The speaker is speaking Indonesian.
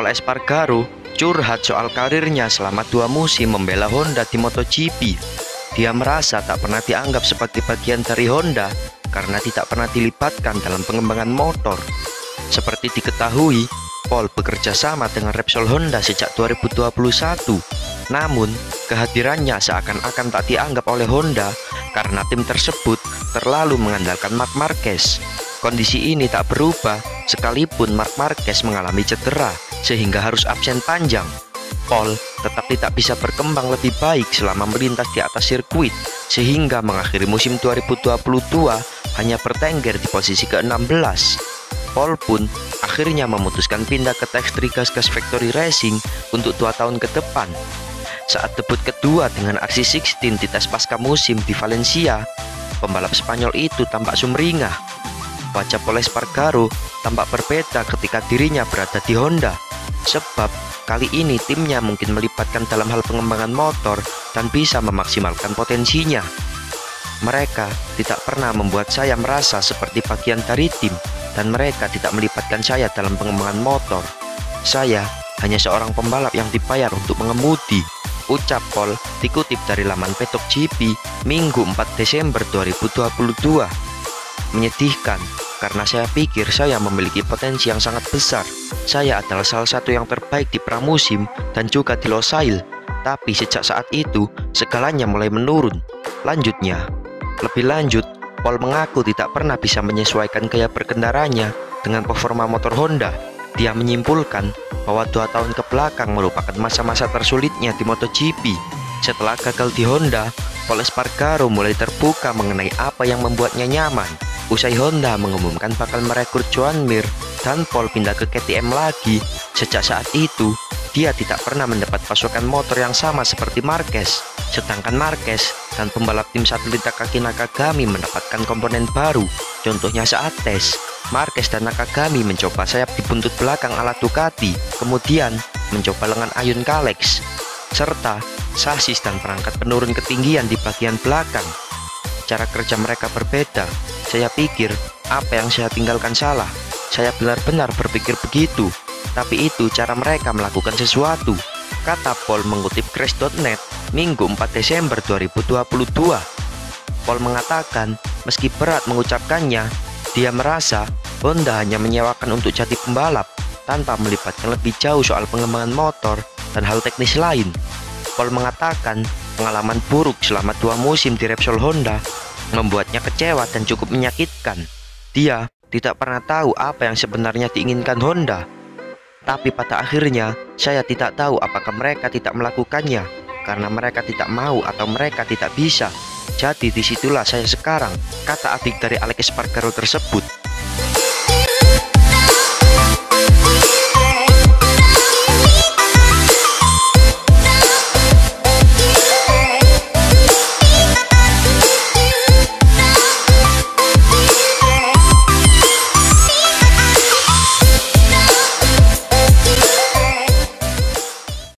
Paul Espargaro curhat soal karirnya selama 2 musim membela Honda di MotoGP. Dia merasa tak pernah dianggap sebagai bagian dari Honda karena tidak pernah dilibatkan dalam pengembangan motor. Seperti diketahui, Paul bekerja sama dengan Repsol Honda sejak 2021. Namun, kehadirannya seakan-akan tak dianggap oleh Honda karena tim tersebut terlalu mengandalkan Marc Marquez. Kondisi ini tak berubah sekalipun Marc Marquez mengalami cedera sehingga harus absen panjang. Paul tetap tidak bisa berkembang lebih baik selama melintas di atas sirkuit, sehingga mengakhiri musim 2022 hanya bertengger di posisi ke-16. Paul pun akhirnya memutuskan pindah ke Textri Gas Factory Racing untuk 2 tahun ke depan. Saat debut kedua dengan aksi 16 di tes pasca musim di Valencia, pembalap Spanyol itu tampak sumringah. Wajah Paul Espargaro tampak berbeda ketika dirinya berada di Honda, sebab kali ini timnya mungkin melibatkan dalam hal pengembangan motor dan bisa memaksimalkan potensinya. Mereka tidak pernah membuat saya merasa seperti bagian dari tim, dan mereka tidak melibatkan saya dalam pengembangan motor. Saya hanya seorang pembalap yang dibayar untuk mengemudi, ucap Paul dikutip dari laman Paddock GP Minggu 4 Desember 2022. Menyedihkan, karena saya pikir saya memiliki potensi yang sangat besar. Saya adalah salah satu yang terbaik di pramusim dan juga di Losail. Tapi sejak saat itu, segalanya mulai menurun. Lanjutnya, lebih lanjut, Paul mengaku tidak pernah bisa menyesuaikan gaya berkendaranya dengan performa motor Honda. Dia menyimpulkan bahwa 2 tahun ke belakang merupakan masa-masa tersulitnya di MotoGP. Setelah gagal di Honda, Paul Espargaro mulai terbuka mengenai apa yang membuatnya nyaman. Usai Honda mengumumkan bakal merekrut Joan Mir dan Paul pindah ke KTM lagi, sejak saat itu dia tidak pernah mendapat pasokan motor yang sama seperti Marquez. Sedangkan Marquez dan pembalap tim satelit Takaki Nakagami mendapatkan komponen baru. Contohnya saat tes, Marquez dan Nakagami mencoba sayap di buntut belakang ala Ducati, kemudian mencoba lengan ayun Kalex, serta sasis dan perangkat penurun ketinggian di bagian belakang. Cara kerja mereka berbeda. Saya pikir apa yang saya tinggalkan salah. Saya benar-benar berpikir begitu. Tapi itu cara mereka melakukan sesuatu, kata Paul mengutip Crash.net Minggu 4 Desember 2022. Paul mengatakan meski berat mengucapkannya, dia merasa Honda hanya menyewakan untuk jadi pembalap tanpa melibatkan lebih jauh soal pengembangan motor dan hal teknis lain. Paul mengatakan pengalaman buruk selama 2 musim di Repsol Honda membuatnya kecewa dan cukup menyakitkan. Dia tidak pernah tahu apa yang sebenarnya diinginkan Honda. Tapi pada akhirnya saya tidak tahu apakah mereka tidak melakukannya karena mereka tidak mau atau mereka tidak bisa. Jadi disitulah saya sekarang, kata adik dari Alex Espargaro tersebut.